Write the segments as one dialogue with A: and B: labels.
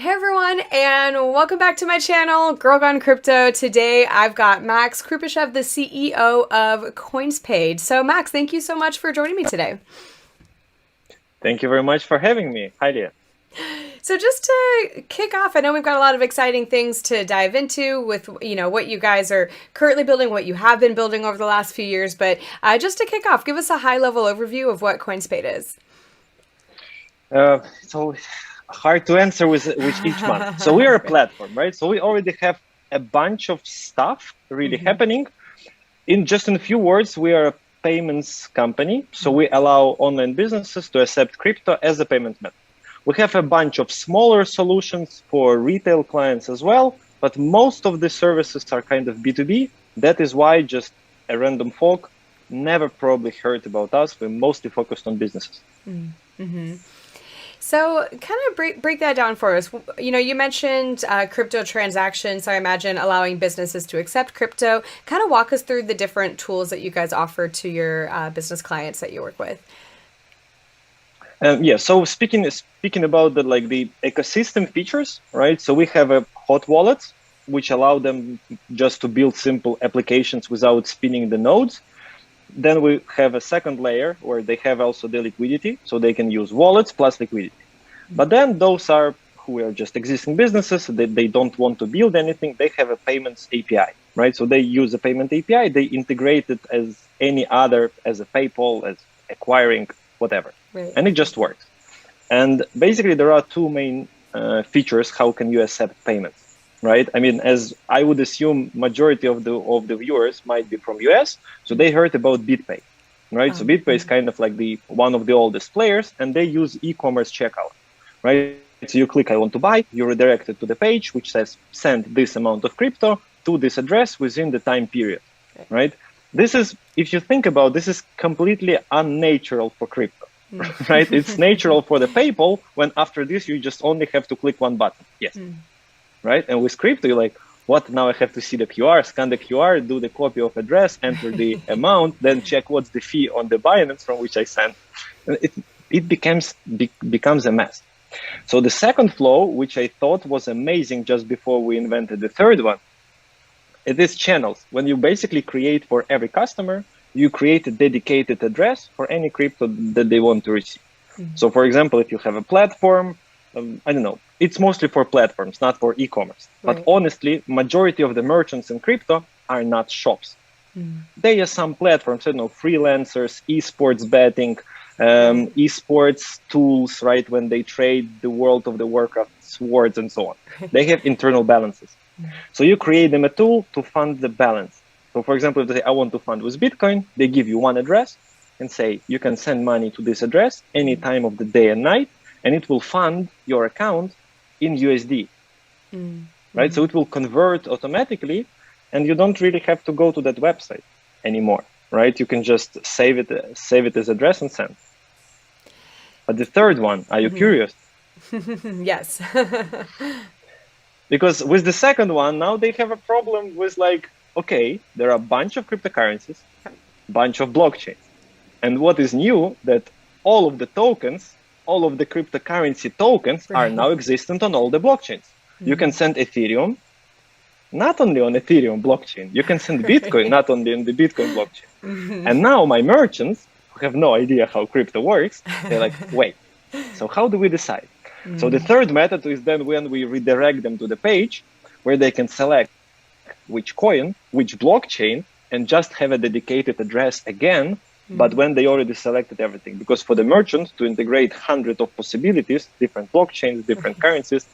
A: Hey everyone, and welcome back to my channel, Girl Gone Crypto. Today I've got Max Krupyshev, the CEO of CoinsPaid. So Max, thank you so much for joining me today.
B: Thank you very much for having me. Hi there.
A: So just to kick off, I know we've got a lot of exciting things to dive into with, what you guys are currently building, what you have been building over the last few years. But just to kick off, give us a high-level overview of what CoinsPaid is.
B: It's always hard to answer with each one. So we are a
A: Right.
B: platform, right? So we already have a bunch of stuff really happening. In a few words, we are a payments company. So we allow online businesses to accept crypto as a payment method. We have a bunch of smaller solutions for retail clients as well, but most of the services are kind of B2B. That is why just a random folk never probably heard about us. We're mostly focused on businesses.
A: So, kind of break that down for us. You mentioned crypto transactions, so I imagine allowing businesses to accept crypto. Kind of walk us through the different tools that you guys offer to your business clients that you work with.
B: Yeah. So speaking about the ecosystem features, right? So we have a hot wallet, which allow them just to build simple applications without spinning the nodes. Then we have a second layer where they have also the liquidity, so they can use wallets plus liquidity. But then those are who are just existing businesses. They don't want to build anything. They have a payments API, right? So they use a payment API. They integrate it as any other, as a PayPal, as acquiring, whatever,
A: Right.
B: and it just works. And basically, there are two main features. How can you accept payments, right? I mean, as I would assume, majority of the viewers might be from US, so they heard about BitPay, right? So BitPay is kind of like the one of the oldest players, and they use e-commerce checkout, right? So you click I want to buy, you're redirected to the page which says send this amount of crypto to this address within the time period, right? This is, if you think about this, is completely unnatural for crypto, right? It's natural for the PayPal when after this you just only have to click one button, yes, right? And with crypto, you're like, what? Now I have to see the QR, scan the QR, do the copy of address, enter the amount, then check what's the fee on the Binance from which I sent. It becomes a mess. So the second flow, which I thought was amazing just before we invented the third one, it is channels. When you basically create for every customer, you create a dedicated address for any crypto that they want to receive. So for example, if you have a platform, I don't know, it's mostly for platforms, not for e-commerce. But
A: Right.
B: honestly, majority of the merchants in crypto are not shops. They are some platforms, I don't know, freelancers, esports betting, esports tools, right? When they trade the World of the Warcraft swords and so on, they have internal balances. So you create them a tool to fund the balance. So for example, if they say, I want to fund with Bitcoin, they give you one address and say, you can send money to this address any time of the day and night, and it will fund your account in USD, right? So it will convert automatically, and you don't really have to go to that website anymore, right? You can just save it as address and send. But the third one, are you curious?
A: Yes.
B: Because with the second one, now they have a problem with like, okay, there are a bunch of cryptocurrencies, bunch of blockchains. And what is new that all of the tokens, all of the cryptocurrency tokens are
A: Right.
B: now existent on all the blockchains. You can send Ethereum, not only on Ethereum blockchain, you can send Bitcoin,
A: Right.
B: not only on the Bitcoin blockchain. And now my merchants who have no idea how crypto works, they're like, wait, so how do we decide? So the third method is then when we redirect them to the page where they can select which coin, which blockchain, and just have a dedicated address again, but when they already selected everything. Because for the merchant to integrate hundreds of possibilities, different blockchains, different currencies,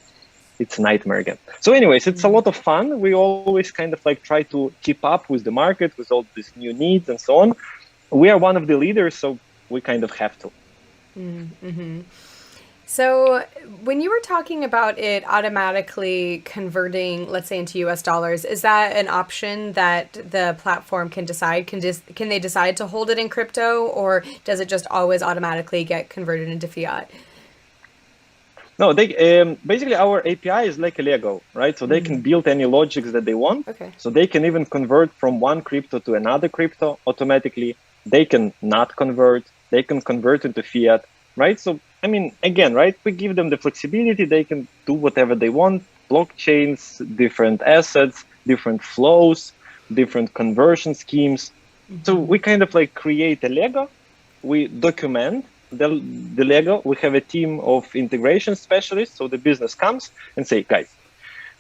B: it's a nightmare again. So anyways, it's a lot of fun. We always kind of like try to keep up with the market, with all these new needs and so on. We are one of the leaders, so we kind of have to.
A: So, when you were talking about it automatically converting, let's say, into US dollars, is that an option that the platform can decide? Can they decide to hold it in crypto, or does it just always automatically get converted into fiat?
B: No, they basically our API is like a Lego, right? So they can build any logics that they want.
A: Okay.
B: So they can even convert from one crypto to another crypto automatically. They can not convert. They can convert into fiat. right? So, I mean, again, right, we give them the flexibility. They can do whatever they want, blockchains, different assets, different flows, different conversion schemes. So we kind of like create a Lego, we document the Lego, we have a team of integration specialists. So the business comes and say, guys,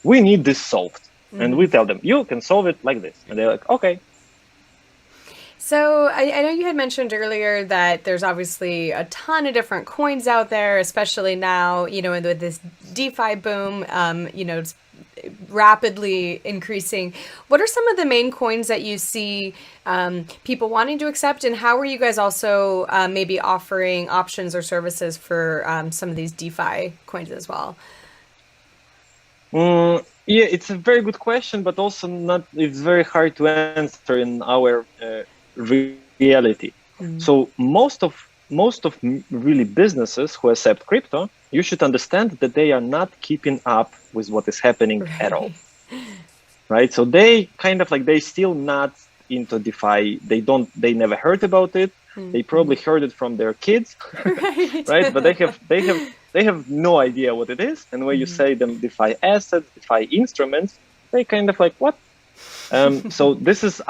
B: we need this solved. And we tell them, you can solve it like this. And they're like, okay.
A: So I know you had mentioned earlier that there's obviously a ton of different coins out there, especially now, with this DeFi boom, it's rapidly increasing. What are some of the main coins that you see people wanting to accept, and how are you guys also maybe offering options or services for some of these DeFi coins as well?
B: Yeah, it's a very good question, but also it's very hard to answer in our reality. So most of really businesses who accept crypto, you should understand that they are not keeping up with what is happening at all. Right? So they kind of like, they still not into DeFi. They never heard about it. They probably heard it from their kids, right? But they have no idea what it is. And when you say them DeFi assets, DeFi instruments, they kind of like, what? So this is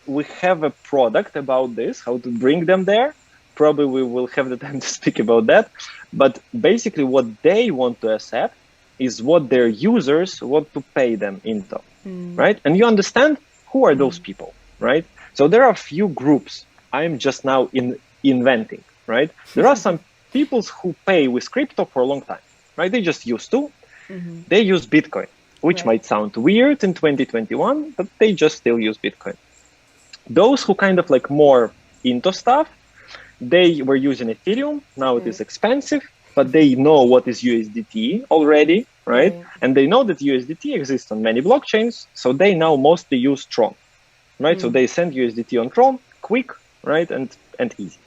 B: we have a product about this, how to bring them there. Probably we will have the time to speak about that. But basically what they want to accept is what their users want to pay them into, right? And you understand who are those people, right? So there are a few groups I'm just now inventing, right? There are some people who pay with crypto for a long time, right? They just used to. They use Bitcoin, which might sound weird in 2021, but they just still use Bitcoin. Those who kind of like more into stuff, they were using Ethereum. Now it is expensive, but they know what is USDT already, right? And they know that USDT exists on many blockchains, so they now mostly use Tron, right? So they send USDT on Tron, quick, right, and easy.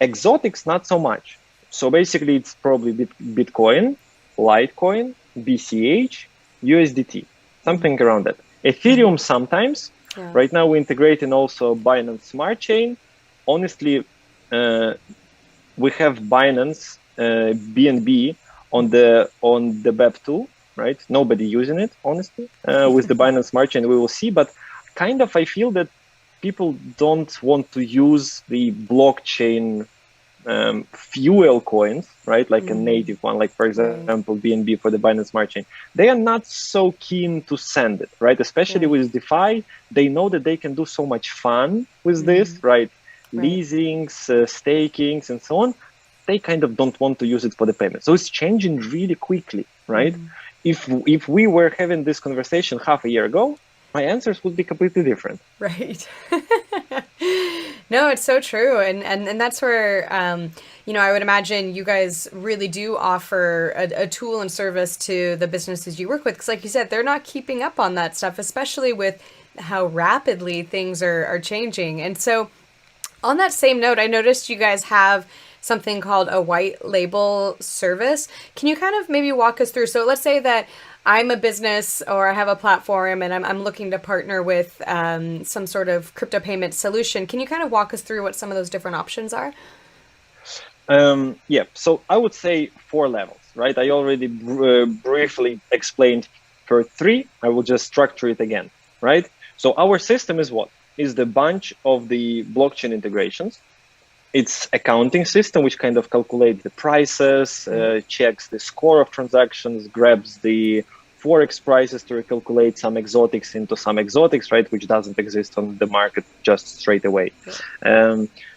B: Exotics not so much. So basically, it's probably Bitcoin, Litecoin, BCH, USDT, something around that. Ethereum sometimes. Right now we're integrating also Binance Smart Chain. Honestly, we have Binance BNB on the BEP2, right? Nobody using it, honestly. With the Binance Smart Chain, we will see. But kind of, I feel that people don't want to use the blockchain fuel coins, right? Like a native one, like for example, BNB for the Binance Smart Chain. They are not so keen to send it, right? Especially with DeFi, they know that they can do so much fun with this, right? Leasings, stakings, and so on. They kind of don't want to use it for the payment. So it's changing really quickly, right? If we were having this conversation half a year ago, my answers would be completely different.
A: Right. No, it's so true. And that's where, I would imagine you guys really do offer a tool and service to the businesses you work with. Because like you said, they're not keeping up on that stuff, especially with how rapidly things are changing. And so on that same note, I noticed you guys have something called a white label service. Can you kind of maybe walk us through? So let's say that I'm a business or I have a platform and I'm looking to partner with some sort of crypto payment solution. Can you kind of walk us through what some of those different options are?
B: So I would say 4 levels, right? I already briefly explained for 3. I will just structure it again, right? So our system is what? Is the bunch of the blockchain integrations. It's accounting system, which kind of calculates the prices, checks the score of transactions, grabs the Forex prices to recalculate some exotics into some exotics, right, which doesn't exist on the market just straight away.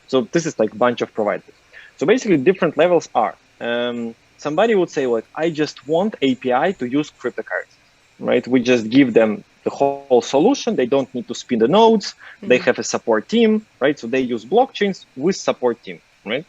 B: So this is like a bunch of providers. So basically different levels are, somebody would say, like, I just want API to use cryptocurrencies, right? We just give them the whole solution. They don't need to spin the nodes. They have a support team, right? So they use blockchains with support team, right?